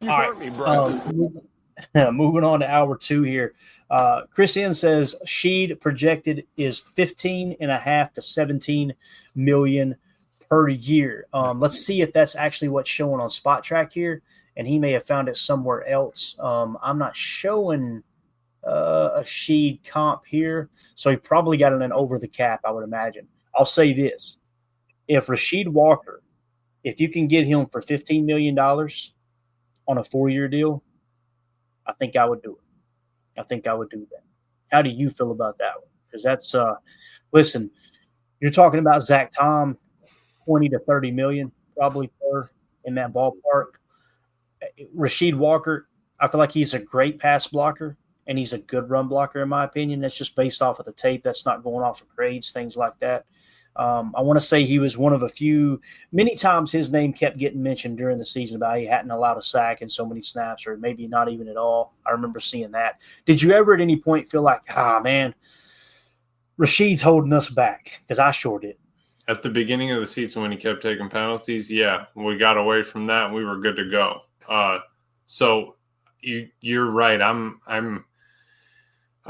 You All right. hurt me, brother. Moving on to hour two here. Chris N says Sheed projected is 15.5 to 17 million per year. Let's see if that's actually what's showing on Spot Track here, and he may have found it somewhere else. I'm not showing a Sheed comp here, so he probably got an over the cap, I would imagine. I'll say this: if Rasheed Walker, if you can get him for $15 million on a 4-year deal, I think I would do it. I think I would do that. How do you feel about that one? Because that's listen, you're talking about Zach Tom, 20 to 30 million probably per in that ballpark. Rasheed Walker, I feel like he's a great pass blocker and he's a good run blocker in my opinion. That's just based off of the tape. That's not going off of grades, things like that. I want to say he was one of a few. Many times his name kept getting mentioned during the season about he hadn't allowed a sack in so many snaps, or maybe not even at all. I remember seeing that. Did you ever at any point feel like, man, Rasheed's holding us back? Because I sure did. At the beginning of the season when he kept taking penalties, yeah, we got away from that and we were good to go. So you're right. I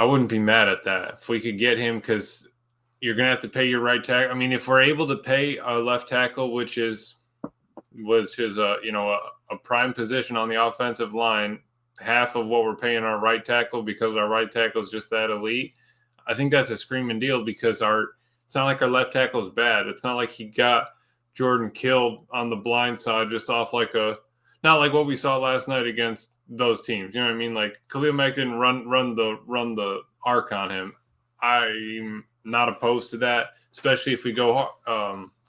wouldn't be mad at that if we could get him, because you're gonna have to pay your right tackle. I mean, if we're able to pay a left tackle, which is a prime position on the offensive line, half of what we're paying our right tackle because our right tackle is just that elite, I think that's a screaming deal, because it's not like our left tackle is bad. It's not like he got Jordan killed on the blind side just off not like what we saw last night against those teams. You know what I mean? Like Khalil Mack didn't run the arc on him. I'm not opposed to that, especially if we go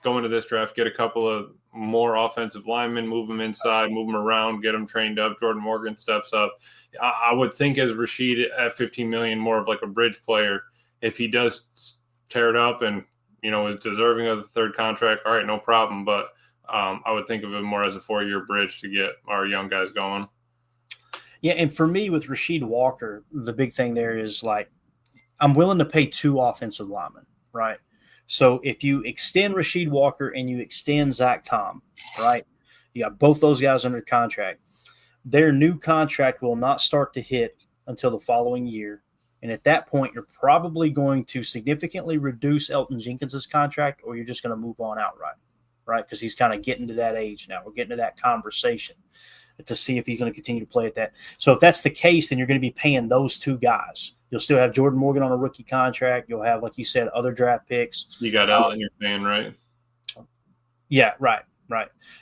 into this draft, get a couple of more offensive linemen, move them inside, move them around, get them trained up. Jordan Morgan steps up. I would think as Rasheed at 15 million, more of like a bridge player. If he does tear it up and is deserving of the third contract, all right, no problem. But I would think of it more as a 4-year bridge to get our young guys going. Yeah, and for me with Rasheed Walker, the big thing there is like I'm willing to pay 2 offensive linemen, right? So if you extend Rasheed Walker and you extend Zach Tom, right? You got both those guys under contract. Their new contract will not start to hit until the following year. And at that point, you're probably going to significantly reduce Elton Jenkins' contract, or you're just going to move on outright, right? Because he's kind of getting to that age now. We're getting to that conversation to see if he's going to continue to play at that. So if that's the case, then you're going to be paying those 2 guys. You'll still have Jordan Morgan on a rookie contract. You'll have, like you said, other draft picks. You got Elton, you're paying, right? Yeah, right.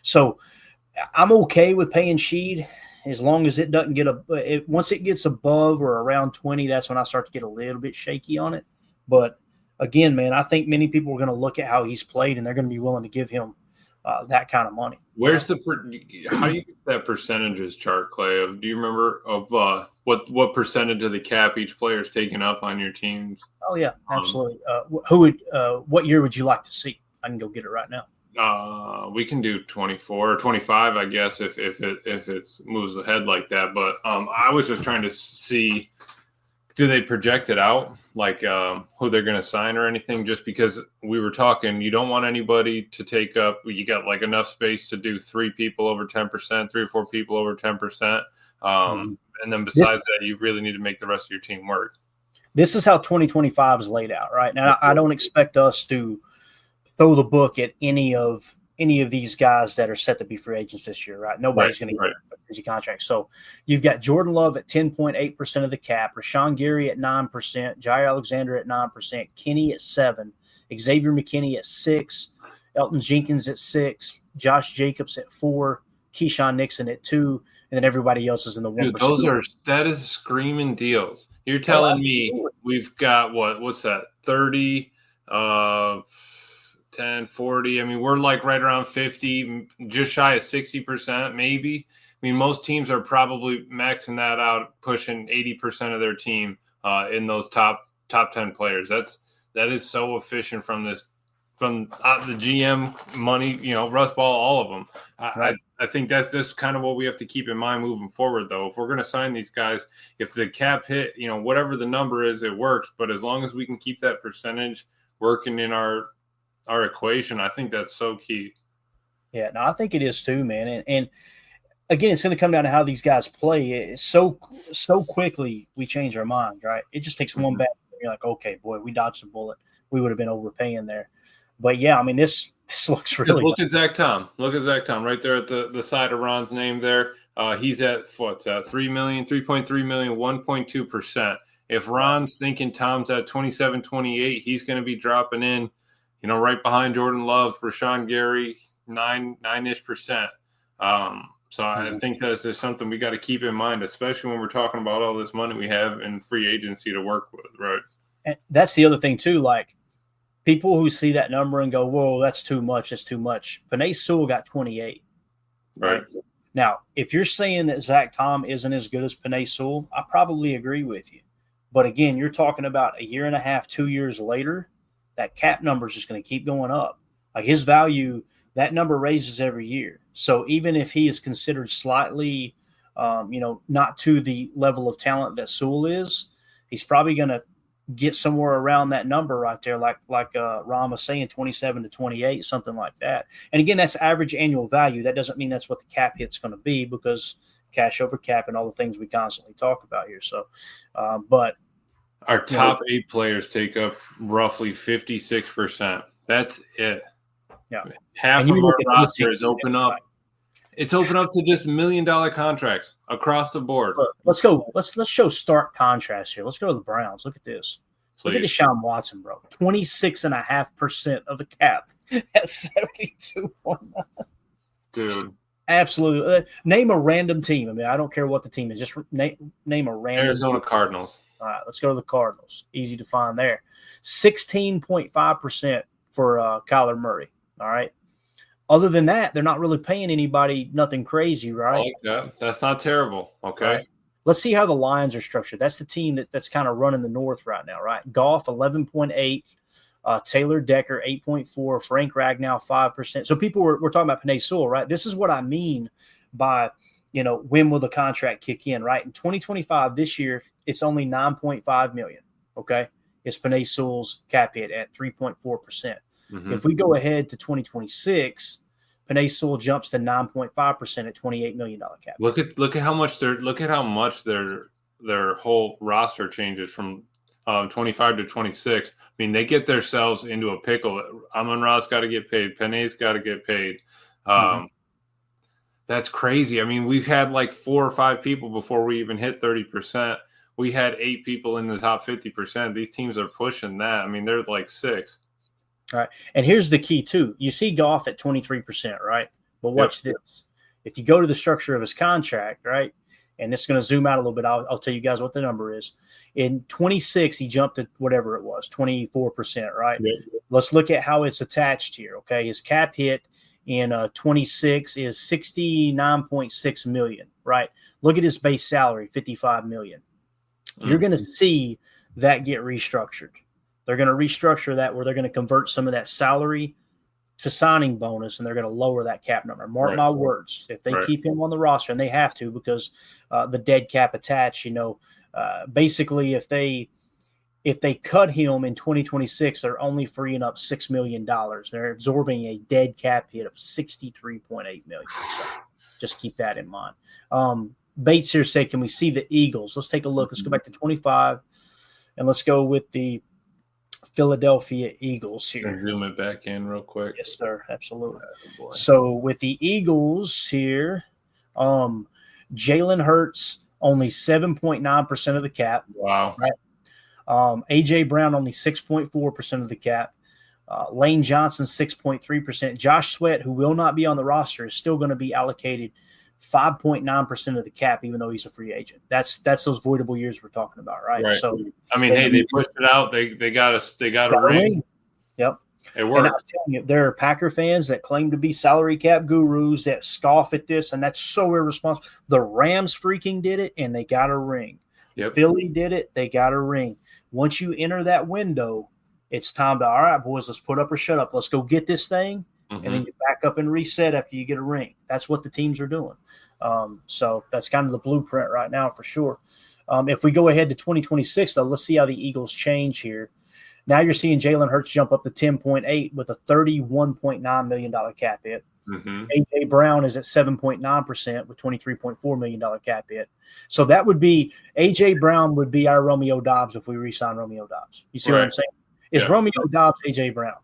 So I'm okay with paying Sheed as long as it doesn't get once it gets above or around 20, that's when I start to get a little bit shaky on it. But again, man, I think many people are going to look at how he's played and they're going to be willing to give him that kind of money. Where's how do you get that percentages chart, Clay? Do you remember of what percentage of the cap each player is taking up on your teams? Oh yeah, absolutely. What year would you like to see? I can go get it right now. We can do 24 or 25, I guess, if it moves ahead like that. But I was just trying to see, do they project it out, like who they're going to sign or anything? Just because we were talking, you don't want anybody to take up. You got like enough space to do 3 people over 10%, 3 or 4 people over 10%, and then besides that, you really need to make the rest of your team work. This is how 2025 is laid out, right? Now, I don't expect us to throw the book at any of these guys that are set to be free agents this year, right? Nobody's going to get a crazy contract. So you've got Jordan Love at 10.8% of the cap, Rashawn Gary at 9%, Jair Alexander at 9%, Kenny at 7%, Xavier McKinney at 6%, Elton Jenkins at 6%, Josh Jacobs at 4%, Keyshawn Nixon at 2%, and then everybody else is in the 1%. Dude, that is screaming deals. You're telling me we've got what's that? 30, 10, 40. I mean, we're like right around 50, just shy of 60%, maybe. I mean, most teams are probably maxing that out, pushing 80% of their team in those top 10 players. That is so efficient from the GM money, Russ Ball, all of them. I think that's just kind of what we have to keep in mind moving forward, though. If we're going to sign these guys, if the cap hit, whatever the number is, it works. But as long as we can keep that percentage working in our equation, I think that's so key. Yeah, no, I think it is too, man. And again, it's going to come down to how these guys play. It's so quickly we change our minds, right? It just takes one bad. You're like, okay, boy, we dodged a bullet. We would have been overpaying there. But yeah, I mean, this looks really. Look at Zach Tom. Look at Zach Tom right there at the side of Ron's name there. He's at what's that? 3 million, 3.3 million, 1.2%. If Ron's thinking Tom's at 27, 28, he's going to be dropping in, right behind Jordan Love, Rashawn Gary, 9-ish%. So I think that's just something we got to keep in mind, especially when we're talking about all this money we have in free agency to work with, right? And that's the other thing too. Like people who see that number and go, "Whoa, that's too much. That's too much." Penei Sewell got 28. Right. Now, if you're saying that Zach Tom isn't as good as Penei Sewell, I probably agree with you. But again, you're talking about a year and a half, 2 years later, that cap number is just going to keep going up. Like his value, that number raises every year. So even if he is considered slightly, not to the level of talent that Sewell is, he's probably going to get somewhere around that number right there, like Ron was saying, 27 to 28, something like that. And again, that's average annual value. That doesn't mean that's what the cap hit's going to be because cash over cap and all the things we constantly talk about here. So, but our top 8 players take up roughly 56%. That's it. Yeah, half of our roster is open up. It's open up to just $1 million contracts across the board. Let's go. Let's show stark contrast here. Let's go to the Browns. Look at this. Please. Look at Deshaun Watson, bro. 26.5% of the cap at 72.9. Dude. Absolutely. Name a random team. I mean, I don't care what the team is. Just name a random Arizona Cardinals. All right, let's go to the Cardinals. Easy to find there. 16.5% for Kyler Murray. All right. Other than that, they're not really paying anybody nothing crazy, right? I like that. That's not terrible. Okay. Right. Let's see how the Lions are structured. That's the team that's kind of running the North right now, right? Goff, 11.8. Taylor Decker, 8.4. Frank Ragnow, 5%. So people we're talking about Penei Sewell, right? This is what I mean by, when will the contract kick in, right? In 2025, this year, it's only $9.5 million, okay? It's Penei Sewell's cap hit at 3.4%. Mm-hmm. If we go ahead to 2026, Penei Sewell jumps to 9.5% at $28 million cap. Look at how much their whole roster changes from 25 to 26. I mean, they get themselves into a pickle. Amon-Ra's got to get paid. Penei's got to get paid. That's crazy. I mean, we've had like 4 or 5 people before we even hit 30%. We had 8 people in the top 50%. These teams are pushing that. I mean, they're like 6. All right. And here's the key, too. You see Goff at 23%, right? But watch this. If you go to the structure of his contract, right, and it's going to zoom out a little bit, I'll tell you guys what the number is. In 26, he jumped to whatever it was, 24%, right? Yep. Let's look at how it's attached here, okay? His cap hit in 26 is $69.6 million, right? Look at his base salary, $55 million. You're going to see that get restructured. They're going to restructure that where they're going to convert some of that salary to signing bonus, and they're going to lower that cap number. Mark my words. If they keep him on the roster, and they have to because the dead cap attached, basically if they cut him in 2026, they're only freeing up $6 million. They're absorbing a dead cap hit of $63.8 million. So just keep that in mind. Bates here said, can we see the Eagles? Let's take a look. Let's go back to 25, and let's go with the Philadelphia Eagles here. Zoom it back in real quick. Yes, sir. Absolutely. Oh, so with the Eagles here, Jalen Hurts only 7.9% of the cap. Wow. Right. A.J. Brown only 6.4% of the cap. Lane Johnson 6.3%. Josh Sweat, who will not be on the roster, is still going to be allocated 5.9% of the cap, even though he's a free agent. That's those voidable years we're talking about, right? So I mean, they pushed it out. They got a ring. Yep. It worked. And I'm telling you, there are Packer fans that claim to be salary cap gurus that scoff at this, and that's so irresponsible. The Rams freaking did it, and they got a ring. Yep. Philly did it, they got a ring. Once you enter that window, it's time to, all right, boys, let's put up or shut up. Let's go get this thing. And then you back up and reset after you get a ring. That's what the teams are doing. So that's kind of the blueprint right now for sure. If we go ahead to 2026, though, let's see how the Eagles change here. Now you're seeing Jalen Hurts jump up to 10.8 with a $31.9 million cap hit. Mm-hmm. A.J. Brown is at 7.9% with $23.4 million cap hit. So that would be A.J. Brown would be our Romeo Dobbs if we re-sign Romeo Dobbs. You see what I'm saying? Is Romeo Dobbs A.J. Brown?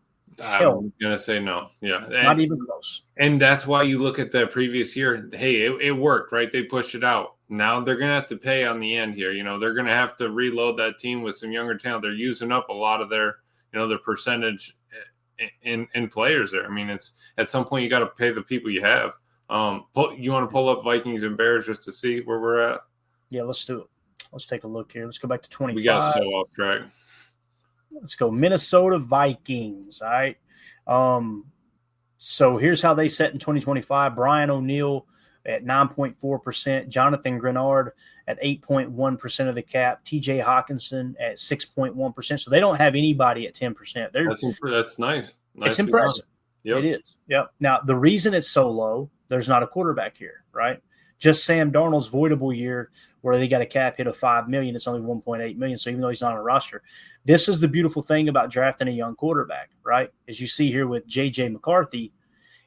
Hell, I'm going to say no. Yeah. Not even close. And that's why you look at the previous year. Hey, it worked, right? They pushed it out. Now they're going to have to pay on the end here. They're going to have to reload that team with some younger talent. They're using up a lot of their percentage in players there. I mean, it's at some point you got to pay the people you have. You want to pull up Vikings and Bears just to see where we're at? Yeah, let's do it. Let's take a look here. Let's go back to 25. We got so off track. Let's go Minnesota Vikings. All right. So here's how they set in 2025. Brian O'Neill at 9.4%, Jonathan Grenard at 8.1% of the cap, TJ Hawkinson at 6.1%. So they don't have anybody at 10%. That's nice. It's impressive. Yep. It is. Yep. Now, the reason it's so low, there's not a quarterback here, right? Just Sam Darnold's voidable year where they got a cap hit of $5 million. It's only $1.8 million. So even though he's not on a roster, this is the beautiful thing about drafting a young quarterback, right? As you see here with J.J. McCarthy,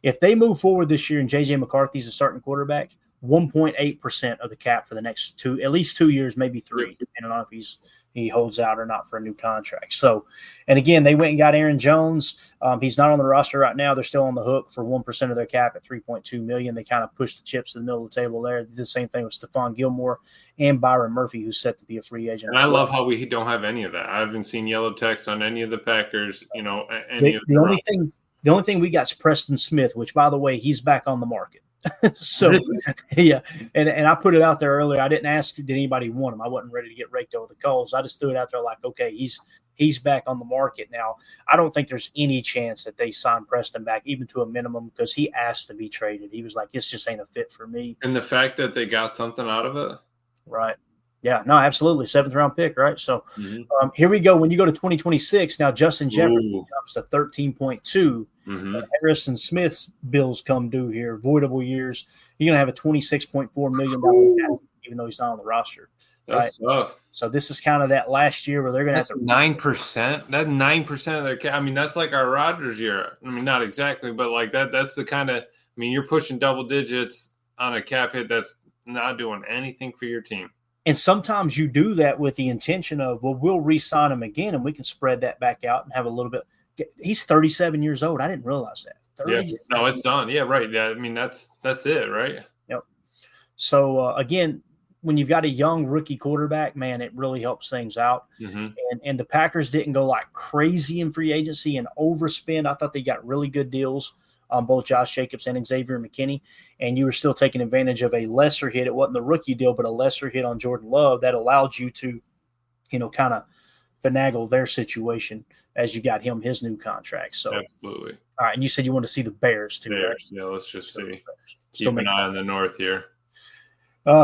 if they move forward this year and J.J. McCarthy's a starting quarterback, 1.8% of the cap for the next at least 2 years, maybe 3, depending on if he holds out or not for a new contract. So, and again, they went and got Aaron Jones. He's not on the roster right now. They're still on the hook for 1% of their cap at $3.2 million. They kind of pushed the chips to the middle of the table there. They did the same thing with Stephon Gilmore and Byron Murphy, who's set to be a free agent. And I love how we don't have any of that. I haven't seen yellow text on any of the Packers. The only thing we got is Preston Smith, which, by the way, he's back on the market. So, yeah. And I put it out there earlier. I didn't ask, did anybody want him? I wasn't ready to get raked over the coals. I just threw it out there like, okay, he's back on the market now. I don't think there's any chance that they sign Preston back, even to a minimum, because he asked to be traded. He was like, this just ain't a fit for me. And the fact that they got something out of it. Right. Yeah, no, absolutely. 7th-round pick, right? So here we go. When you go to 2026, now Justin Jefferson jumps to 13.2. Harrison Smith's bills come due here, voidable years. You're going to have a $26.4 million cap, even though he's not on the roster. That's tough. So this is kind of that last year where they're going to have to 9%. That's 9% of their cap. I mean, that's like our Rodgers year. I mean, not exactly, but like that. That's the kind of. I mean, you're pushing double digits on a cap hit that's not doing anything for your team. And sometimes you do that with the intention of, well, we'll re-sign him again, and we can spread that back out and have a little bit. He's 37 years old. I didn't realize that. Yeah, no, it's done. Yeah, right. Yeah, I mean, that's it, right? Yep. So, again, when you've got a young rookie quarterback, man, it really helps things out. And the Packers didn't go like crazy in free agency and overspend. I thought they got really good deals on both Josh Jacobs and Xavier McKinney, and you were still taking advantage of a lesser hit. It wasn't the rookie deal, but a lesser hit on Jordan Love that allowed you to, kind of finagle their situation as you got him his new contract. So absolutely. All right, and you said you want to see the Bears too. Bears, right? Yeah, let's just see. Keep an eye on the North here.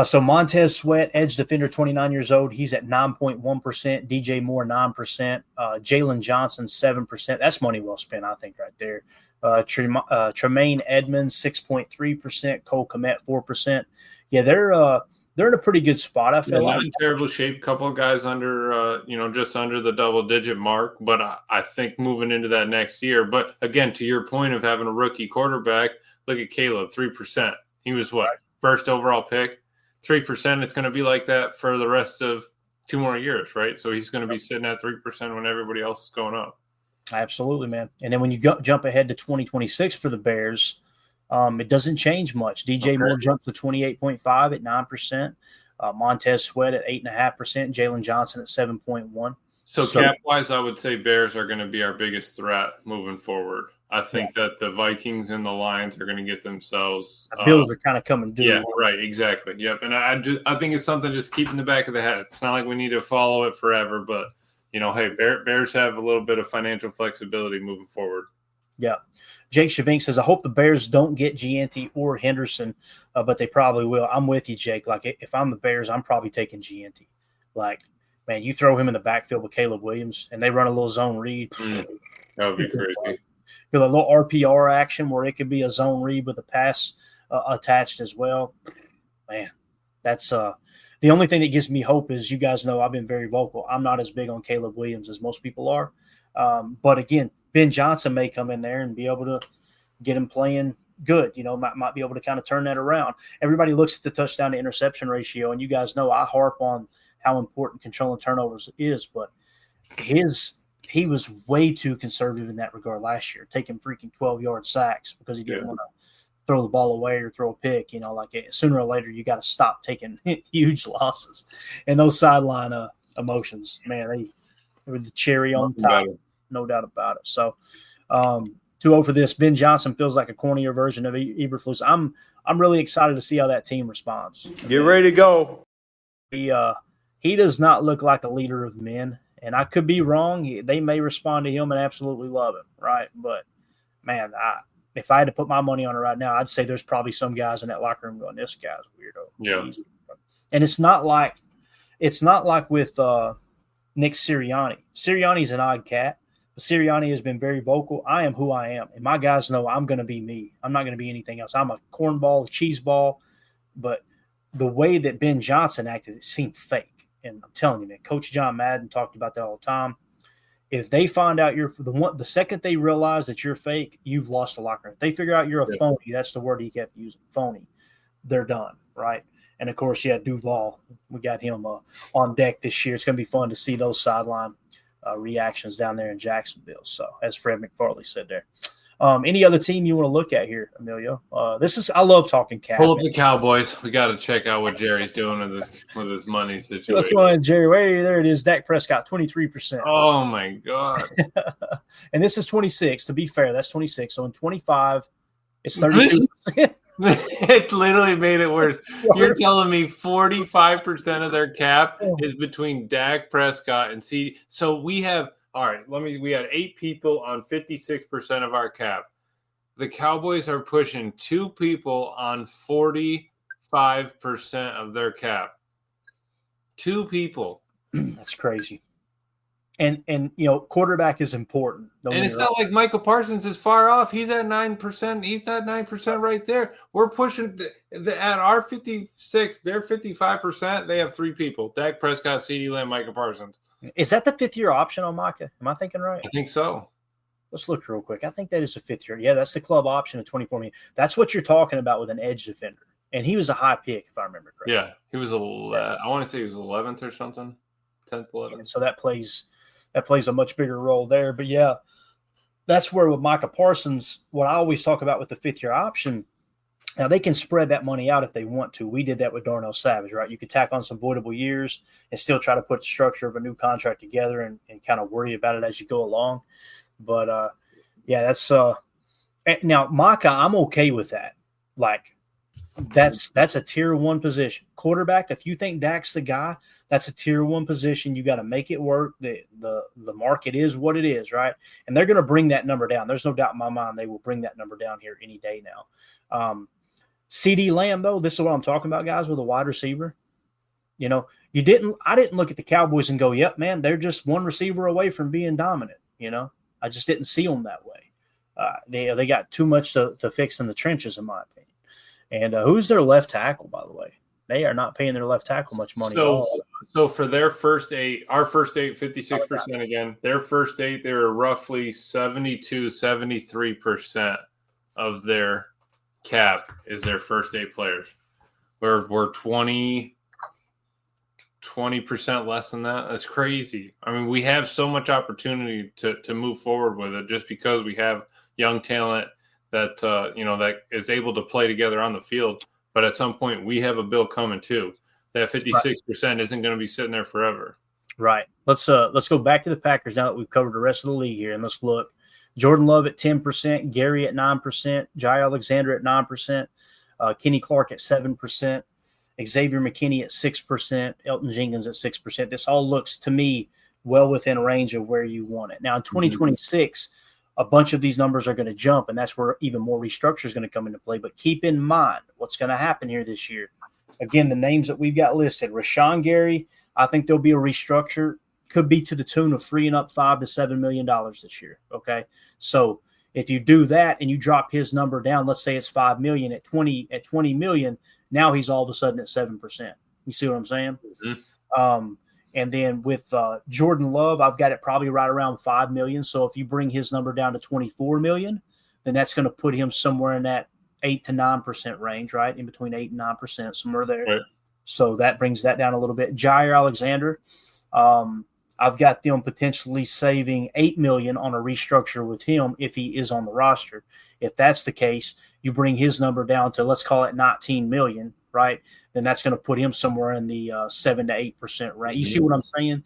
So Montez Sweat, edge defender, 29 years old. He's at 9.1%. DJ Moore, 9%. Jalen Johnson, 7%. That's money well spent, I think, right there. Tremaine Edmonds, 6.3%. Cole Kmet, 4%. Yeah, they're in a pretty good spot. I feel like not in terrible shape. Couple of guys under, just under the double-digit mark. But I think moving into that next year. But again, to your point of having a rookie quarterback, look at Caleb, 3%. He was what, first overall pick? 3%. It's going to be like that for the rest of 2 more years, right? So he's going to be sitting at 3% when everybody else is going up. Absolutely, man. And then when you jump ahead to 2026 for the Bears, it doesn't change much. DJ Moore jumps to 28.5 at 9%. Montez Sweat at 8.5%. Jalen Johnson at 7.1. So cap-wise, I would say Bears are going to be our biggest threat moving forward. I think that the Vikings and the Lions are going to get themselves. The Bills are kind of coming due. Yeah, right, exactly. Yep, and I think it's something just keep in the back of the head. It's not like we need to follow it forever, but hey, Bears have a little bit of financial flexibility moving forward. Yeah. Jake Shavink says, I hope the Bears don't get Gianti or Henderson, but they probably will. I'm with you, Jake. Like, if I'm the Bears, I'm probably taking Gianti. Like, man, you throw him in the backfield with Caleb Williams, and they run a little zone read. That would be crazy. A little RPR action where it could be a zone read with a pass attached as well. Man, that's the only thing that gives me hope is, you guys know I've been very vocal. I'm not as big on Caleb Williams as most people are. But again, Ben Johnson may come in there and be able to get him playing good. Might be able to kind of turn that around. Everybody looks at the touchdown to interception ratio, and you guys know I harp on how important controlling turnovers is, but he was way too conservative in that regard last year, taking freaking 12-yard sacks because he didn't want to throw the ball away or throw a pick. Sooner or later you got to stop taking huge losses, and those sideline emotions, man, they were the cherry on top, no doubt about it. So 2-0 for this. Ben Johnson feels like a cornier version of Eberflus. I'm really excited to see how that team responds. Get ready to go. He does not look like a leader of men, and I could be wrong. They may respond to him and absolutely love him, right? But man, if I had to put my money on it right now, I'd say there's probably some guys in that locker room going, "This guy's weirdo." Yeah, and it's not like with Nick Sirianni. Sirianni's an odd cat. But Sirianni has been very vocal. I am who I am, and my guys know I'm going to be me. I'm not going to be anything else. I'm a cornball, a cheese ball, but the way that Ben Johnson acted, it seemed fake. And I'm telling you, man, Coach John Madden talked about that all the time. If they find out you're the second they realize that you're fake, you've lost the locker room. If they figure out you're a phony, that's the word he kept using, phony. They're done, right? And of course, Duval. We got him on deck this year. It's going to be fun to see those sideline reactions down there in Jacksonville. So, as Fred McFarley said there. Any other team you want to look at here, Emilio? I love talking Cap. Pull up the Cowboys. We got to check out what Jerry's doing with his money situation. What's going on, Jerry? There it is. Dak Prescott, 23%. Oh my God! And this is 26. To be fair, that's 26. So in 25, it's 32%. It literally made it worse. You're telling me 45% of their cap is between Dak Prescott and C. So we have. All right, we had 8 people on 56% of our cap. The Cowboys are pushing 2 people on 45% of their cap. 2 people. That's crazy. And quarterback is important. And it's not like Michael Parsons is far off. He's at 9%. He's at 9% right there. We're pushing at our 56, they're 55%. They have 3 people: Dak Prescott, CeeDee Lamb, Michael Parsons. Is that the 5th-year option on Micah? Am I thinking right? I think so. Let's look real quick. I think that is a 5th year. Yeah, that's the club option of $24 million. That's what you're talking about with an edge defender. And he was a high pick, if I remember correctly. Yeah, he was I want to say he was 11th or something, 10th, 11th. And so that plays a much bigger role there. But yeah, that's where with Micah Parsons, what I always talk about with the 5th-year option. Now, they can spread that money out if they want to. We did that with Darnell Savage, right? You could tack on some voidable years and still try to put the structure of a new contract together and kind of worry about it as you go along. But, that's now, Micah, I'm okay with that. Like, that's a tier 1 position. Quarterback, if you think Dak's the guy, that's a tier 1 position. You got to make it work. The market is what it is, right? And they're going to bring that number down. There's no doubt in my mind they will bring that number down here any day now. CeeDee Lamb, though, this is what I'm talking about, guys, with a wide receiver. I didn't look at the Cowboys and go, yep, man, they're just one receiver away from being dominant. I just didn't see them that way. They got too much to fix in the trenches, in my opinion. And who's their left tackle, by the way? They are not paying their left tackle much money at all. So for their first 8, our first 8, 56% again, their first 8, they were roughly 72, 73% of their cap is their first 8 players. We're 20% less than that. That's crazy. I mean, we have so much opportunity to move forward with it just because we have young talent that that is able to play together on the field. But at some point, we have a bill coming too. That 56% isn't going to be sitting there forever. Right. Let's go back to the Packers now that we've covered the rest of the league here, and let's look. Jordan Love at 10%, Gary at 9%, Jai Alexander at 9%, Kenny Clark at 7%, Xavier McKinney at 6%, Elton Jenkins at 6%. This all looks to me well within range of where you want it. Now in 2026, a bunch of these numbers are going to jump, and that's where even more restructure is going to come into play. But keep in mind what's going to happen here this year. Again, the names that we've got listed, Rashawn Gary, I think there'll be a restructure. Could be to the tune of freeing up $5 to $7 million this year. Okay. So if you do that and you drop his number down, let's say it's $5 million at 20 million, now he's all of a sudden at 7%. You see what I'm saying? Mm-hmm. And then with Jordan Love, I've got it probably right around $5 million. So if you bring his number down to $24 million, then that's going to put him somewhere in that 8 to 9% range, right? In between 8 and 9%, somewhere there. Right. So that brings that down a little bit. Jair Alexander, I've got them potentially saving $8 million on a restructure with him if he is on the roster. If that's the case, you bring his number down to, let's call it $19 million, right? Then that's going to put him somewhere in the 7 to 8% range. You see what I'm saying?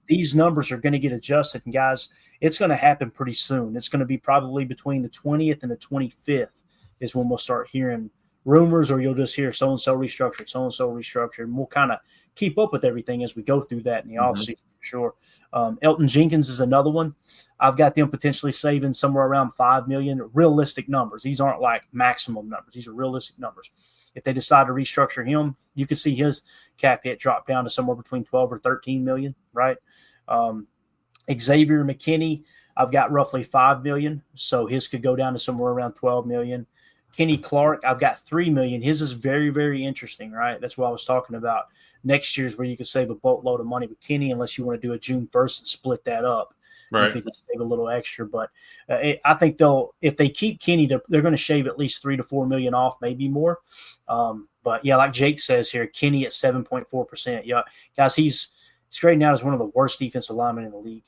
These numbers are going to get adjusted, and guys, it's going to happen pretty soon. It's going to be probably between the 20th and the 25th is when we'll start hearing rumors, or you'll just hear so-and-so restructured, and we'll kind of keep up with everything as we go through that in the offseason for sure. Elton Jenkins is another one. I've got them potentially saving somewhere around $5 million. Realistic numbers. These aren't like maximum numbers. These are realistic numbers. If they decide to restructure him, you could see his cap hit drop down to somewhere between 12 or 13 million, right? Xavier McKinney, I've got roughly 5 million, so his could go down to somewhere around 12 million. Kenny Clark, I've got 3 million. His is very, very interesting, right? That's what I was talking about. Next year's where you could save a boatload of money with Kenny, unless you want to do a June 1st and split that up. Right. You could save a little extra, but I think if they keep Kenny, they're going to shave at least 3 to 4 million off, maybe more. But yeah, like Jake says here, Kenny at 7.4%. Yeah, guys, he's grading out as one of the worst defensive linemen in the league.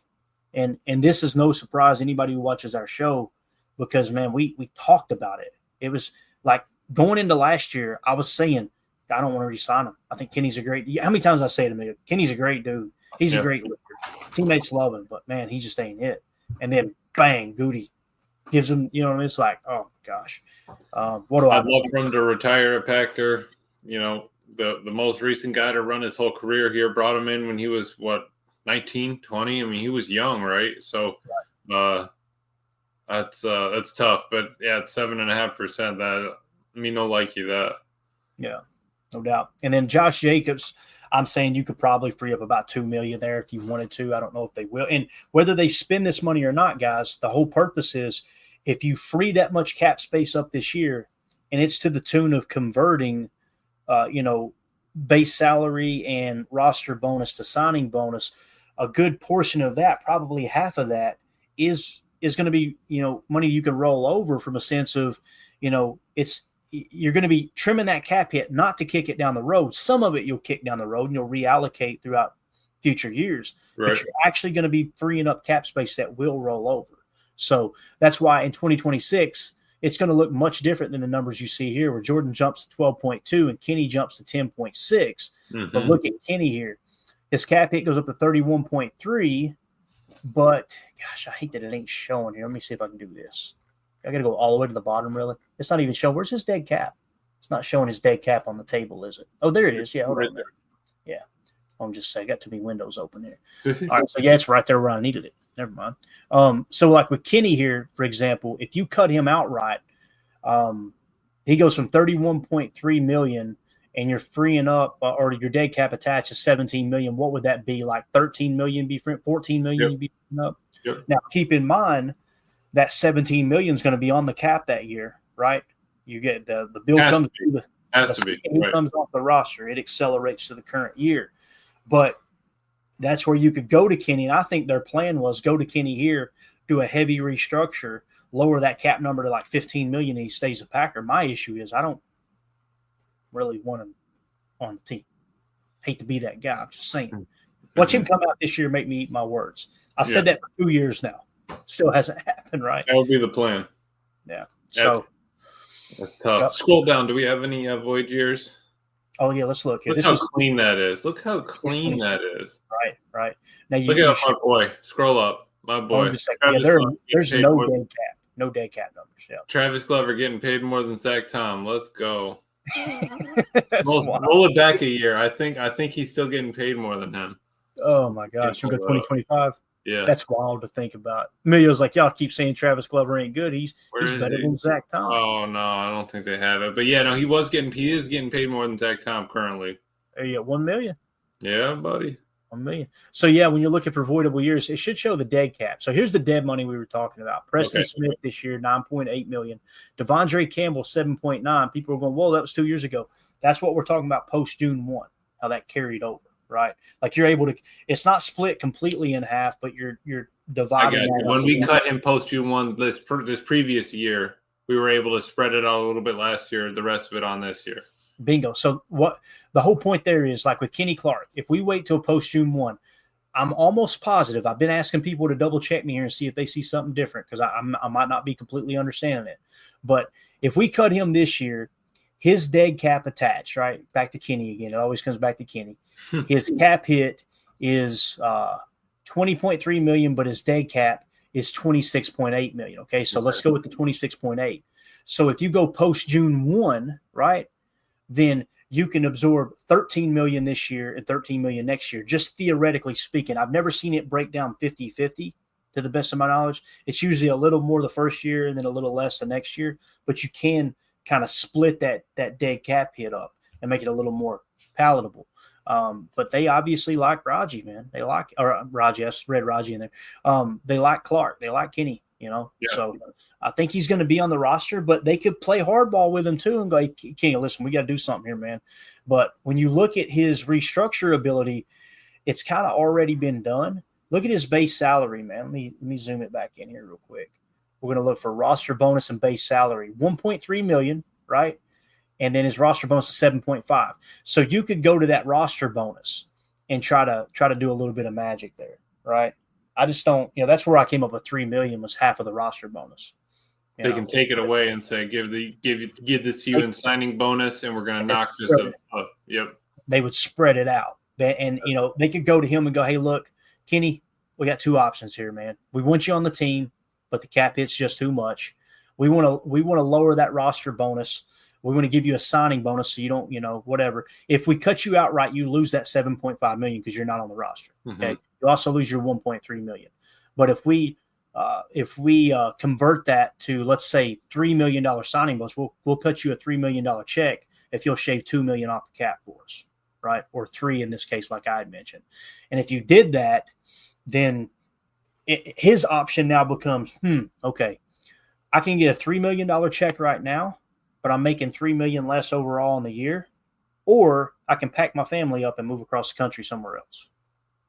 And this is no surprise to anybody who watches our show, because man, we talked about it. It was like going into last year, I was saying, I don't want to re-sign him. I think Kenny's a great – how many times I say to me, Kenny's a great dude. He's a great leader. Teammates love him, but, man, he just ain't it. And then, bang, Goody gives him – you know, it's like, oh, gosh. What do I – I'd love for him to retire a Packer. You know, the most recent guy to run his whole career here brought him in when he was, 19, 20? I mean, he was young, right? So that's tough. But, yeah, it's 7.5%. That – no like you that. Yeah, no doubt. And then Josh Jacobs, I'm saying you could probably free up about $2 million there if you wanted to. I don't know if they will. And whether they spend this money or not, guys, the whole purpose is if you free that much cap space up this year, and it's to the tune of converting, base salary and roster bonus to signing bonus, a good portion of that, probably half of that, is going to be, money you can roll over from a sense of, you're going to be trimming that cap hit, not to kick it down the road. Some of it you'll kick down the road and you'll reallocate throughout future years. Right. But you're actually going to be freeing up cap space that will roll over. So that's why in 2026, it's going to look much different than the numbers you see here, where Jordan jumps to 12.2 and Kenny jumps to 10.6. Mm-hmm. But look at Kenny here. His cap hit goes up to 31.3. But, gosh, I hate that it ain't showing here. Let me see if I can do this. I got to go all the way to the bottom, really. It's not even showing. Where's his dead cap? It's not showing his dead cap on the table, is it? Oh, there it is. Yeah, hold on there. Yeah. I'm just saying, I got too many windows open here. All right, so yeah, it's right there where I needed it. Never mind. So like with Kenny here, for example, if you cut him outright, he goes from 31.3 million, and you're freeing up, or your dead cap attached to 17 million. What would that be? Like 13 million be free, 14 million be freeing up. Yep. Now keep in mind, that 17 million is going to be on the cap that year, right? You get the bill comes through it comes off the roster. It accelerates to the current year. But that's where you could go to Kenny. And I think their plan was go to Kenny here, do a heavy restructure, lower that cap number to like 15 million, and he stays a Packer. My issue is I don't really want him on the team. Hate to be that guy. I'm just saying. Watch him come out this year, make me eat my words. I said that for 2 years now. Still hasn't happened, right? That would be the plan. Yeah. That's tough. Yep. Scroll down. Do we have any void years? Oh, yeah. Let's look. Look how clean that is. Look how clean that is. Right. Now look at my boy. Scroll up. My boy. There's no dead cap. No dead cap numbers. Yeah. Travis Glover getting paid more than Zach Tom. Let's go. Roll it back a year. I think he's still getting paid more than him. Oh, my gosh. You go 2025. Yeah, that's wild to think about. Emilio's like, y'all keep saying Travis Glover ain't good. He's better than Zach Tom. Oh no, I don't think they have it. But yeah, no, he is getting paid more than Zach Tom currently. Yeah, $1 million. Yeah, buddy. $1 million. So yeah, when you're looking for voidable years, it should show the dead cap. So here's the dead money we were talking about. Preston Smith this year, $9.8 million. Devondre Campbell, $7.9. People are going, whoa, that was 2 years ago. That's what we're talking about post June 1, how that carried over. Right, like you're able to. It's not split completely in half, but you're dividing. When we cut him post June 1 this previous year, we were able to spread it out a little bit last year, the rest of it on this year. Bingo. So what the whole point there is, like with Kenny Clark, if we wait till post June 1, I'm almost positive. I've been asking people to double check me here and see if they see something different, because I might not be completely understanding it. But if we cut him this year, his dead cap attached, right? Back to Kenny again. It always comes back to Kenny. His cap hit is $20.3 million, but his dead cap is $26.8 million. Okay, so let's go with the 26.8. So if you go post June 1, right, then you can absorb $13 million this year and $13 million next year, just theoretically speaking. I've never seen it break down 50-50 to the best of my knowledge. It's usually a little more the first year and then a little less the next year, but you can kind of split that dead cap hit up and make it a little more palatable. But they obviously like Raji, man. They like, or Raji, I read Raji in there. They like Clark. They like Kenny, Yeah. So I think he's going to be on the roster, but they could play hardball with him too and go, hey, Kenny, listen, we got to do something here, man. But when you look at his restructure ability, it's kind of already been done. Look at his base salary, man. Let me zoom it back in here real quick. We're going to look for roster bonus and base salary. $1.3 million, right? And then his roster bonus is 7.5. So you could go to that roster bonus and try to do a little bit of magic there, right? I just don't, that's where I came up with $3 million was half of the roster bonus. They can take it away and say, give this to you in signing bonus, and we're going to knock this up. Yep. They would spread it out. And, they could go to him and go, hey, look, Kenny, we got two options here, man. We want you on the team, but the cap hit's just too much. We want to lower that roster bonus. We want to give you a signing bonus so you don't, whatever. If we cut you outright, you lose that $7.5 million because you're not on the roster. Okay. You also lose your $1.3 million. But if we convert that to, let's say, $3 million signing bonus, we'll cut you a $3 million check if you'll shave $2 million off the cap for us, right? Or $3 million in this case, like I had mentioned. And if you did that, then his option now becomes, okay, I can get a $3 million check right now, but I'm making $3 million less overall in the year, or I can pack my family up and move across the country somewhere else.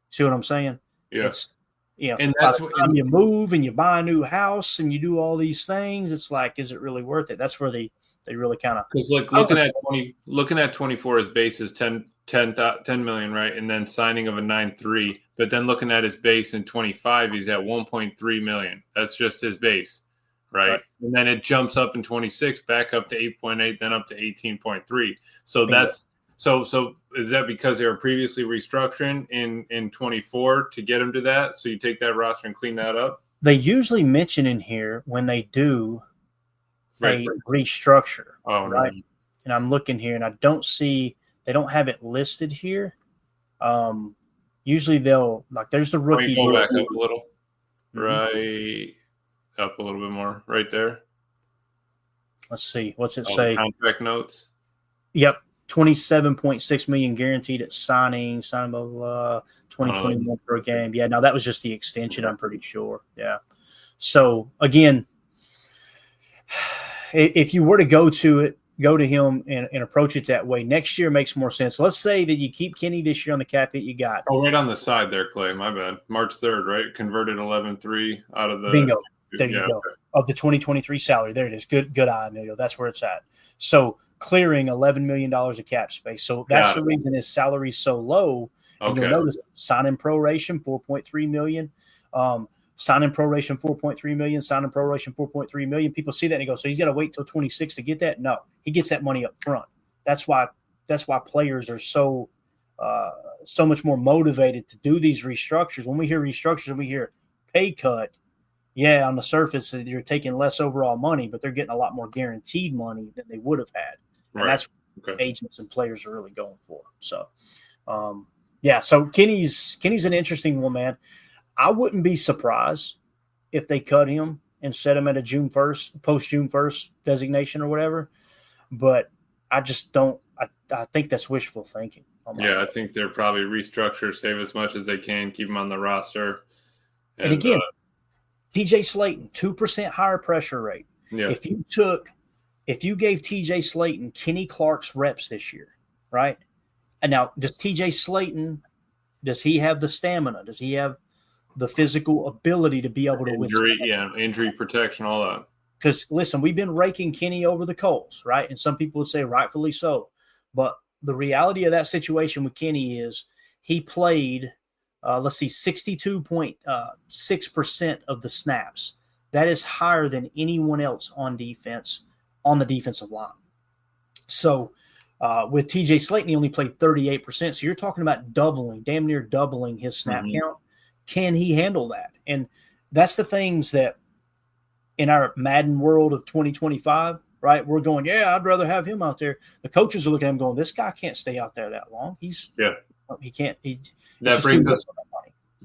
See what I'm saying? Yes. And that's by the time you move and you buy a new house and you do all these things, it's like, is it really worth it? That's where they really kind of, because looking at 24, his base is 10 million, right? And then signing of a 9.3, but then looking at his base in 25, he's at 1.3 million. That's just his base. Right. And then it jumps up in 26, back up to 8.8, then up to 18.3. So that's so is that because they were previously restructuring in 24 to get them to that? So you take that roster and clean that up? They usually mention in here when they do a restructure. Oh, right. No. And I'm looking here and I don't see, they don't have it listed here. Usually they'll, like, there's a rookie. Go back up a little. Right. Up a little bit more right there. Let's see. What's it say? Contract notes. Yep. 27.6 million guaranteed at signing, blah, blah, blah, 2021 per game. Yeah, no, that was just the extension, I'm pretty sure. Yeah. So again, if you were to go to him and approach it that way, next year makes more sense. Let's say that you keep Kenny this year on the cap hit you got. Oh, right on the side there, Clay. My bad. March 3rd, right? Converted 11.3 out of the bingo. There you go. Okay. Of the 2023 salary. There it is. Good eye, Emilio. That's where it's at. So clearing $11 million of cap space. So that's the reason his salary is so low. And you'll notice sign-in proration, $4.3 million. Sign-in proration, $4.3 million. Sign-in proration, $4.3 million. People see that and they go, so he's got to wait till 26 to get that? No. He gets that money up front. That's why players are so much more motivated to do these restructures. When we hear restructures and we hear pay cut, yeah, on the surface, you're taking less overall money, but they're getting a lot more guaranteed money than they would have had. And that's what agents and players are really going for. So, so Kenny's an interesting one, man. I wouldn't be surprised if they cut him and set him at a June 1st, post June 1st designation or whatever. But I just don't – I think that's wishful thinking. I think they're probably restructure, save as much as they can, keep him on the roster. And again, TJ Slayton, 2% higher pressure rate. Yeah. If you gave TJ Slayton Kenny Clark's reps this year, right? And now, does TJ Slayton, does he have the stamina? Does he have the physical ability to be able to withstand? Injury protection, all that. because listen, we've been raking Kenny over the coals, right? And some people would say rightfully so. But the reality of that situation with Kenny is he played, let's see, 62.6% of the snaps. That is higher than anyone else on defense on the defensive line. So with TJ Slayton, he only played 38%. So you're talking about doubling, damn near doubling his snap count. Can he handle that? And that's the things that in our Madden world of 2025, right? We're going, yeah, I'd rather have him out there. The coaches are looking at him going, this guy can't stay out there that long. He can't. That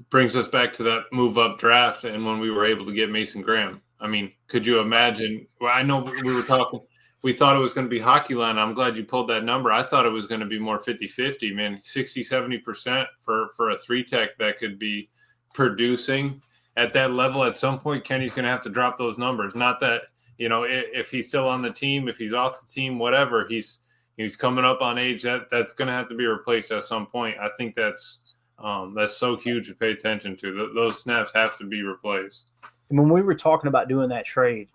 brings us back to that move up draft and when we were able to get Mason Graham. I mean, could you imagine? Well, I know we were talking. We thought it was going to be hockey line. I'm glad you pulled that number. I thought it was going to be more 50-50, man. 60, 70% for a 3-tech that could be producing at that level. At some point, Kenny's going to have to drop those numbers. Not that, if he's still on the team, if he's off the team, whatever, he's coming up on age. That's going to have to be replaced at some point. I think that's so huge to pay attention to. Those snaps have to be replaced. And when we were talking about doing that trade,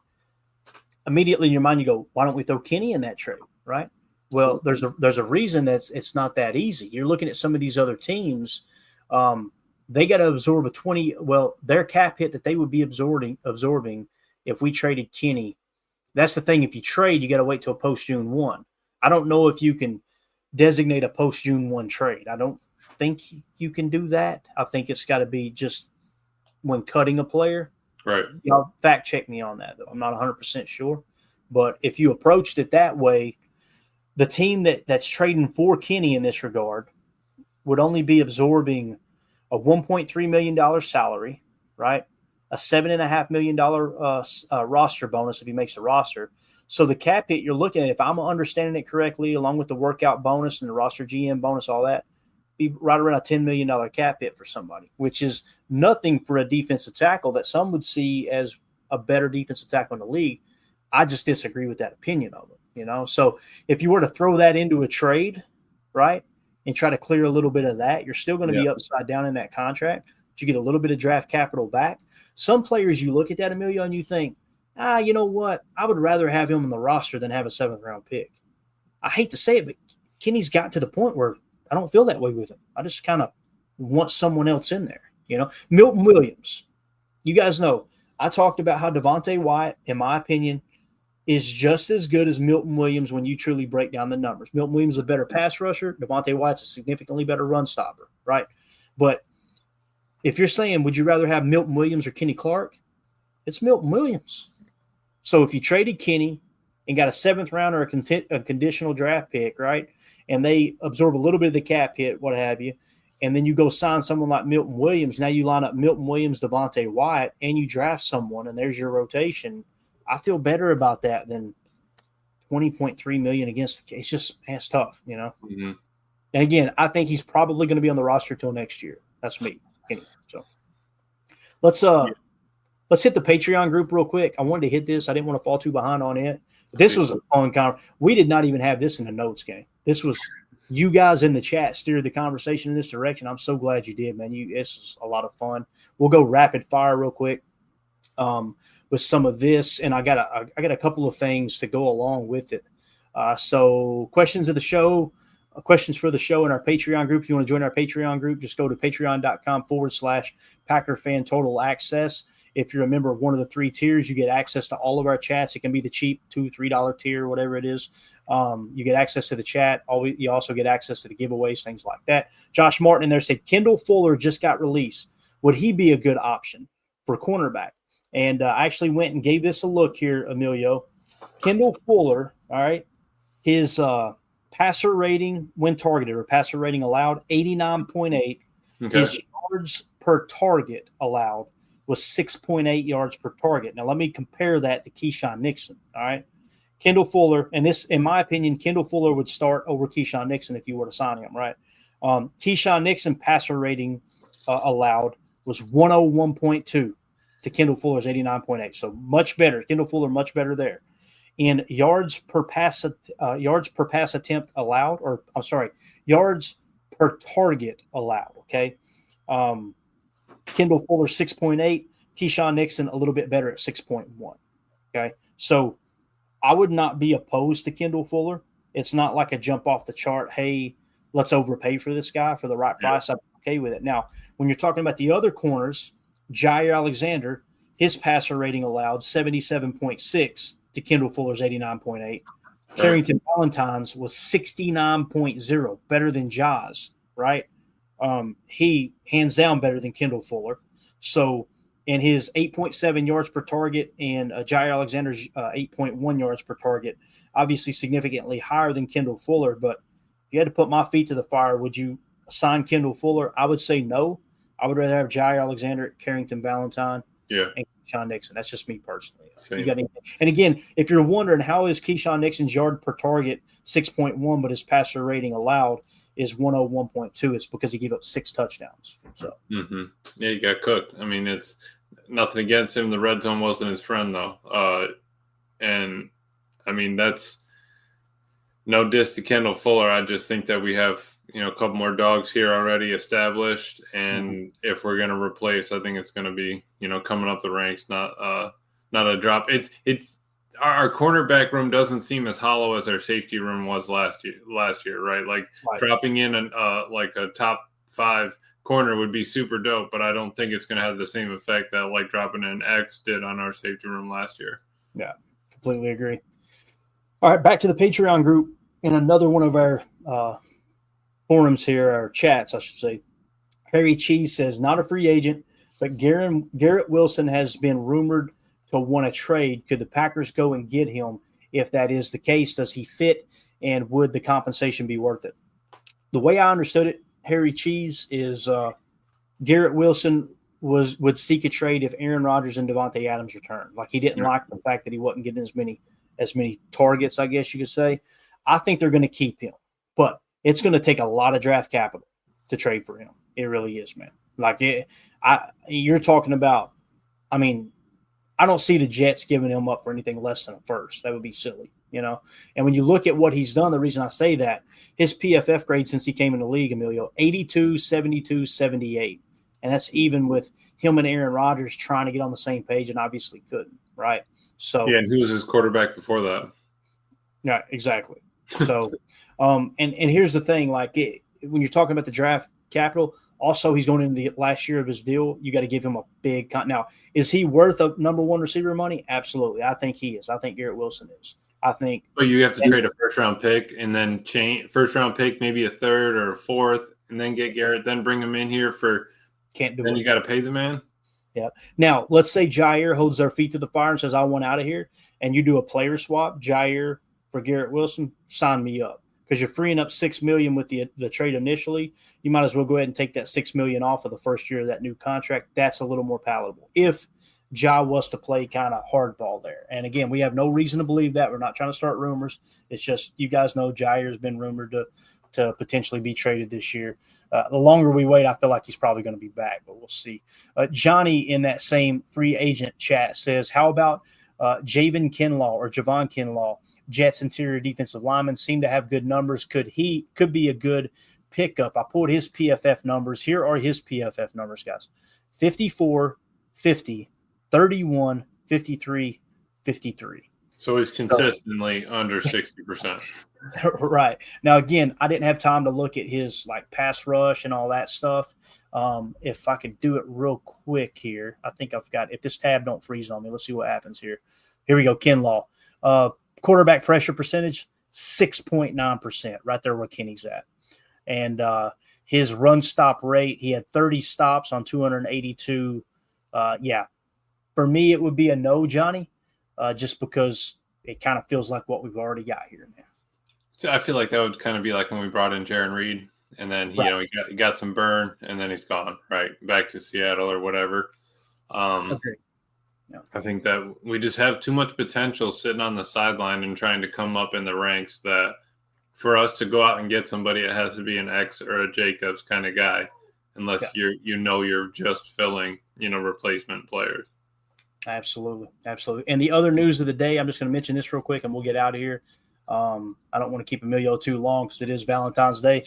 immediately in your mind you go, why don't we throw Kenny in that trade, right? Well, there's a reason that it's not that easy. You're looking at some of these other teams, they got to absorb their cap hit that they would be absorbing if we traded Kenny. That's the thing. If you trade, you got to wait till post June 1. I don't know if you can designate a post June 1 trade. I don't think you can do that. I think it's got to be just when cutting a player. Right. Y'all fact check me on that, though. I'm not 100% sure. But if you approached it that way, the team that's trading for Kenny in this regard would only be absorbing a $1.3 million salary, right? A $7.5 million roster bonus if he makes the roster. So the cap hit you're looking at, if I'm understanding it correctly, along with the workout bonus and the roster GM bonus, all that, be right around a $10 million cap hit for somebody, which is nothing for a defensive tackle that some would see as a better defensive tackle in the league. I just disagree with that opinion of it, So if you were to throw that into a trade, right, and try to clear a little bit of that, you're still going to be upside down in that contract, but you get a little bit of draft capital back. Some players, you look at that, Emilio, and you think, you know what? I would rather have him on the roster than have a 7th-round pick. I hate to say it, but Kenny's got to the point where I don't feel that way with him. I just kind of want someone else in there. Milton Williams. You guys know, I talked about how Devontae Wyatt, in my opinion, is just as good as Milton Williams when you truly break down the numbers. Milton Williams is a better pass rusher. Devontae Wyatt's a significantly better run stopper, right? But if you're saying, would you rather have Milton Williams or Kenny Clark? It's Milton Williams. So if you traded Kenny and got a 7th round or a conditional draft pick, right, and they absorb a little bit of the cap hit, what have you, and then you go sign someone like Milton Williams, now you line up Milton Williams, Devontae Wyatt, and you draft someone, and there's your rotation. I feel better about that than $20.3 million against the case. It's tough, Mm-hmm. And again, I think he's probably going to be on the roster till next year. That's me. Anyway, so let's hit the Patreon group real quick. I wanted to hit this. I didn't want to fall too behind on it. But this was a fun conversation. We did not even have this in the notes game. This was you guys in the chat steered the conversation in this direction. I'm so glad you did, man. It's a lot of fun. We'll go rapid fire real quick with some of this, and I got a couple of things to go along with it. So questions for the show in our Patreon group. If you want to join our Patreon group, just go to patreon.com/Packer Fan Total Access. If you're a member of one of the 3 tiers, you get access to all of our chats. It can be the cheap $2, $3 tier, whatever it is. You get access to the chat. You also get access to the giveaways, things like that. Josh Martin in there said, Kendall Fuller just got released. Would he be a good option for cornerback? And I actually went and gave this a look here, Emilio. Kendall Fuller, all right, his passer rating when targeted or passer rating allowed, 89.8. Okay. His yards per target allowed was 6.8 yards per target. Now, let me compare that to Keyshawn Nixon, all right? Kendall Fuller, and this, in my opinion, Kendall Fuller would start over Keyshawn Nixon if you were to sign him, right? Keyshawn Nixon passer rating allowed was 101.2 to Kendall Fuller's 89.8. So much better. Kendall Fuller much better there. In yards per pass attempt allowed, or I'm sorry, yards per target allowed, okay? Kendall Fuller 6.8, Keyshawn Nixon a little bit better at 6.1. Okay. So I would not be opposed to Kendall Fuller. It's not like a jump off the chart. Hey, let's overpay for this guy for the right price. I'm okay with it. Now, when you're talking about the other corners, Jair Alexander, his passer rating allowed 77.6 to Kendall Fuller's 89.8. Right. Carrington Valentine's was 69.0, better than Jaws, right? He hands down better than Kendall Fuller. So, in his 8.7 yards per target and Jair Alexander's 8.1 yards per target, obviously significantly higher than Kendall Fuller. But if you had to put my feet to the fire, would you sign Kendall Fuller? I would say no. I would rather have Jair Alexander, Carrington Valentine, and Keyshawn Nixon. That's just me personally. You got and again, if you're wondering how is Keyshawn Nixon's yard per target 6.1, but his passer rating allowed is 101.2, it's because he gave up 6 touchdowns. So yeah, he got cooked. I mean, it's nothing against him. The red zone wasn't his friend though. And I mean, that's no diss to Kendall Fuller. I just think that we have, a couple more dogs here already established. And if we're going to replace, I think it's going to be, coming up the ranks, not a drop. It's our cornerback room doesn't seem as hollow as our safety room was last year, right? Like dropping in like a top 5 corner would be super dope, but I don't think it's going to have the same effect that like dropping an X did on our safety room last year. Yeah, completely agree. All right, back to the Patreon group in another one of our forums here, our chats, I should say. Harry Cheese says, not a free agent, but Garrett Wilson has been rumored to want a trade. Could the Packers go and get him? If that is the case, does he fit, and would the compensation be worth it? The way I understood it, Harry Cheese, is Garrett Wilson would seek a trade if Aaron Rodgers and Devontae Adams returned. Like, he didn't like the fact that he wasn't getting as many targets, I guess you could say. I think they're going to keep him, but it's going to take a lot of draft capital to trade for him. It really is, man. Like, you're talking about, I mean, I don't see the Jets giving him up for anything less than a first. That would be silly, And when you look at what he's done, the reason I say that, his PFF grade since he came in the league, Emilio, 82, 72, 78. And that's even with him and Aaron Rodgers trying to get on the same page and obviously couldn't, right? So yeah, and who was his quarterback before that? Yeah, exactly. So, and here's the thing, like when you're talking about the draft capital, also he's going into the last year of his deal. You got to give him a big now. Is he worth a number 1 receiver money? Absolutely. I think he is. I think Garrett Wilson is. I think. But you have to trade a first-round pick and then change first-round pick, maybe a 3rd or a 4th, and then get Garrett, then bring him in here for. Can't do then it. You got to pay the man. Yeah. Now, let's say Jair holds their feet to the fire and says, I want out of here, and you do a player swap, Jair for Garrett Wilson, sign me up. Because you're freeing up $6 million with the trade initially. You might as well go ahead and take that $6 million off of the first year of that new contract. That's a little more palatable if Ja was to play kind of hardball there. And again, we have no reason to believe that. We're not trying to start rumors. It's just, you guys know Jair's been rumored to potentially be traded this year. The longer we wait, I feel like he's probably going to be back, but we'll see. Johnny in that same free agent chat says, how about Javon Kinlaw, Jets interior defensive lineman, seem to have good numbers. Could be a good pickup. I pulled his PFF numbers. Here are his PFF numbers, guys. 54, 50, 31, 53, 53. So he's consistently under 60%. Right. Now, again, I didn't have time to look at his like pass rush and all that stuff. If I could do it real quick here, I think I've got, if this tab don't freeze on me, let's see what happens here. Here we go. Kinlaw. Quarterback pressure percentage, 6.9%, right there where Kenny's at. And his run stop rate, he had 30 stops on 282. Yeah. For me, it would be a no, Johnny, just because it kind of feels like what we've already got here now. So I feel like that would kind of be like when we brought in Jaron Reed, and then he got some burn, and then he's gone right back to Seattle or whatever. Okay. Yeah. I think that we just have too much potential sitting on the sideline and trying to come up in the ranks, that for us to go out and get somebody, it has to be an X or a Jacobs kind of guy, unless you're just filling replacement players. Absolutely. And the other news of the day, I'm just going to mention this real quick, and we'll get out of here. I don't want to keep Emilio too long because it is Valentine's Day.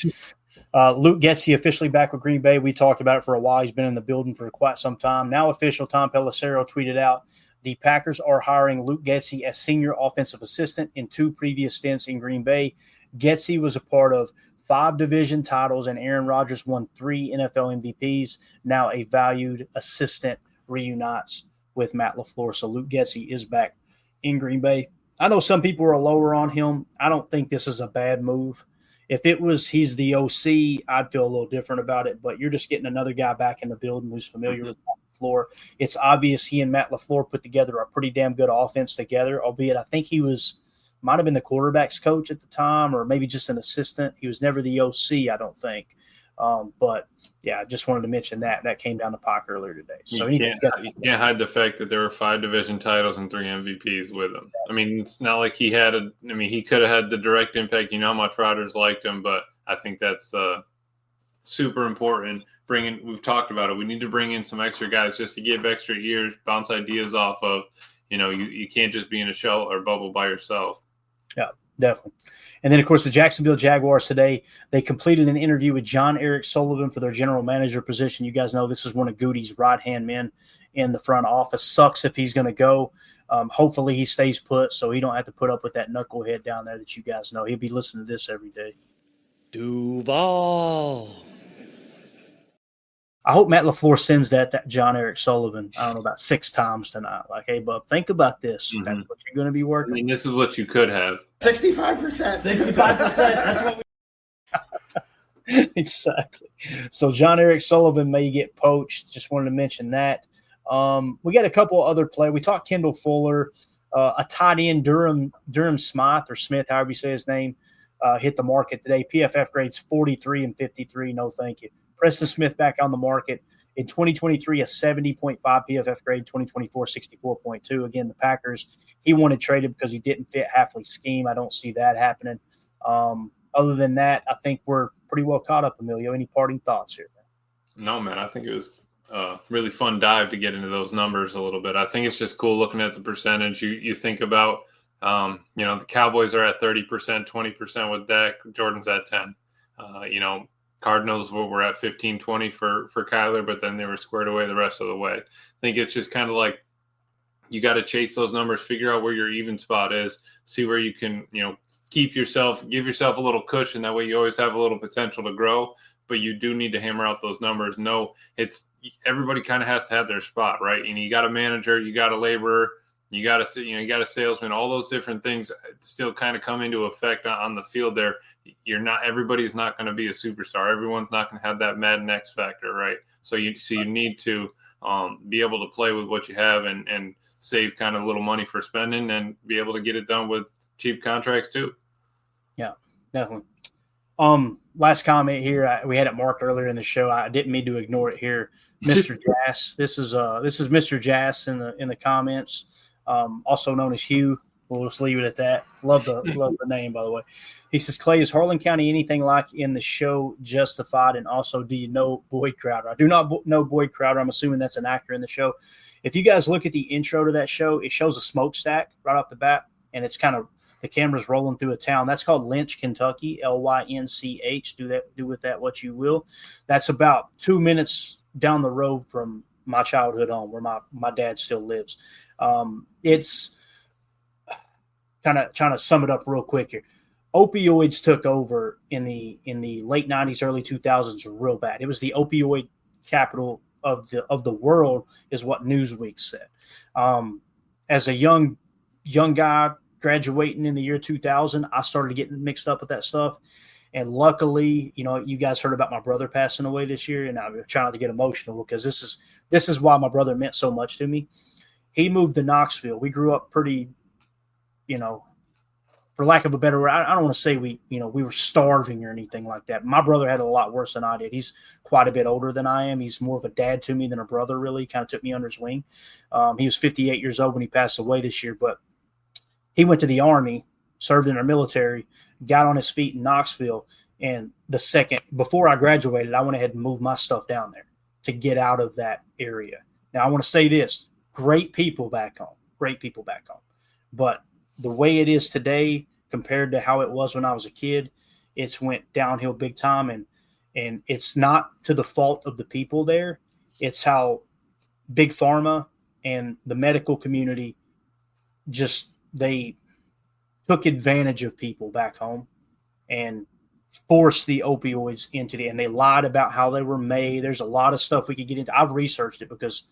Luke Getsy officially back with Green Bay. We talked about it for a while. He's been in the building for quite some time. Now official, Tom Pelissero tweeted out The Packers are hiring Luke Getsy as senior offensive assistant in 2 previous stints in Green Bay. Getsy was a part of 5 division titles, and Aaron Rodgers won 3 NFL MVPs. Now a valued assistant reunites with Matt LaFleur. So Luke Getsy is back in Green Bay. I know some people are lower on him. I don't think this is a bad move. If it was he's the OC, I'd feel a little different about it. But you're just getting another guy back in the building who's familiar with Matt LaFleur. It's obvious he and Matt LaFleur put together a pretty damn good offense together, albeit I think he might have been the quarterback's coach at the time or maybe just an assistant. He was never the OC, I don't think. But, yeah, I just wanted to mention that. That came down the pike earlier today. So you can't hide the fact that there were 5 division titles and 3 MVPs with him. I mean, it's not like he could have had the direct impact. You know how much Rodgers liked him, but I think that's super important. We've talked about it. We need to bring in some extra guys just to give extra years, bounce ideas off of. You can't just be in a shell or bubble by yourself. Yeah, definitely. And then, of course, the Jacksonville Jaguars today, they completed an interview with John Eric Sullivan for their general manager position. You guys know this is one of Goody's right-hand men in the front office. Sucks if he's going to go. Hopefully he stays put so he don't have to put up with that knucklehead down there that you guys know. He'll be listening to this every day. Duval. I hope Matt LaFleur sends that to John Eric Sullivan, I don't know, about 6 times tonight. Like, hey, bub, think about this. Mm-hmm. That's what you're going to be working. I mean, this is what you could have. 65%. 65%. That's what we Exactly. So John Eric Sullivan may get poached. Just wanted to mention that. We got a couple other play. We talked Kendall Fuller, a tight end, Durham Smith, or Smith, however you say his name, hit the market today. PFF grades 43 and 53. No, thank you. Preston Smith back on the market. In 2023, a 70.5 PFF grade, 2024, 64.2. Again, the Packers, he wanted traded because he didn't fit Hafley's scheme. I don't see that happening. Other than that, I think we're pretty well caught up, Emilio. Any parting thoughts here? No, man. I think it was a really fun dive to get into those numbers a little bit. I think it's just cool looking at the percentage. You think about, the Cowboys are at 30%, 20% with Dak. Jordan's at 10. Cardinals were at 15-20 for Kyler, but then they were squared away the rest of the way. I think it's just kind of like you got to chase those numbers, figure out where your even spot is, see where you can, give yourself a little cushion. That way you always have a little potential to grow, but you do need to hammer out those numbers. No, everybody kind of has to have their spot, right? You got a manager, you got a laborer, you got a salesman, all those different things still kind of come into effect on the field there. Everybody's not going to be a superstar. Everyone's not going to have that Madden X factor, right? So you need to be able to play with what you have and save kind of a little money for spending and be able to get it done with cheap contracts too. Yeah, definitely. Last comment here. We had it marked earlier in the show. I didn't mean to ignore it here. Mr. Jass. This is Mr. Jass in the comments. Also known as Hugh. We'll just leave it at that. Love the name, by the way. He says, Clay, is Harlan County anything like in the show Justified? And also, do you know Boyd Crowder? I do not know Boyd Crowder. I'm assuming that's an actor in the show. If you guys look at the intro to that show, it shows a smokestack right off the bat, and it's kind of the camera's rolling through a town. That's called Lynch, Kentucky, Lynch. Do with that what you will. That's about 2 minutes down the road from my childhood home where my dad still lives. It's trying to sum it up real quick here. Opioids took over in the late 90s, early 2000s real bad. It was the opioid capital of the world, is what Newsweek said. As a young guy graduating in the year 2000, I started getting mixed up with that stuff. And luckily, you guys heard about my brother passing away this year, and I'm trying not to get emotional because this is why my brother meant so much to me. He moved to Knoxville. We grew up pretty, for lack of a better word, I don't want to say we were starving or anything like that. My brother had it a lot worse than I did. He's quite a bit older than I am. He's more of a dad to me than a brother, really. He kind of took me under his wing. He was 58 years old when he passed away this year, but he went to the Army, served in our military, got on his feet in Knoxville, and before I graduated, I went ahead and moved my stuff down there to get out of that area. Now, I want to say this. Great people back home. But the way it is today compared to how it was when I was a kid, it's went downhill big time. And it's not to the fault of the people there. It's how Big Pharma and the medical community they took advantage of people back home and forced the opioids and they lied about how they were made. There's a lot of stuff we could get into. I've researched it because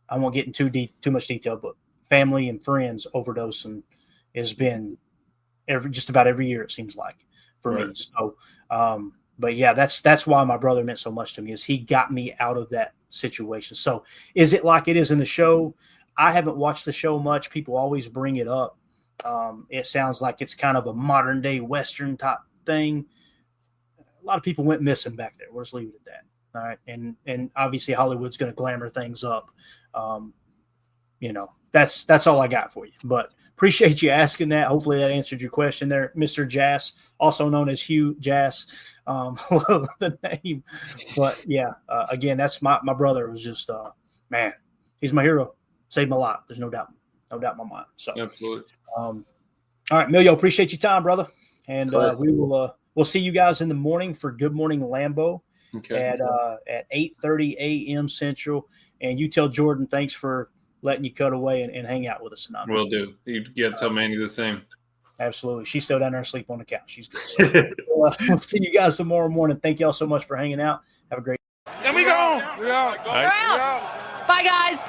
I won't get into too much detail, but family and friends overdosing has been just about every year, it seems like, for me. So, but yeah, that's why my brother meant so much to me, is he got me out of that situation. So is it like it is in the show? I haven't watched the show much. People always bring it up. It sounds like it's kind of a modern day Western type thing. A lot of people went missing back there. We'll just leave it at that. All right. And obviously Hollywood's going to glamour things up. That's all I got for you, but appreciate you asking that. Hopefully that answered your question there, Mr. Jass, also known as Hugh Jass. Love the name, but yeah, again, that's my brother was just, man, he's my hero. Saved my life. There's no doubt in my mind. So absolutely. All right, Milio, appreciate your time, brother. And we'll see you guys in the morning for Good Morning Lambo at 8:30 a.m. Central. And you tell Jordan thanks for letting you cut away and hang out with us tonight. Will do. You got to tell Mandy the same. Absolutely. She's still down there asleep on the couch. She's good. So, we'll see you guys tomorrow morning. Thank you all so much for hanging out. Have a great There we go. Bye, guys.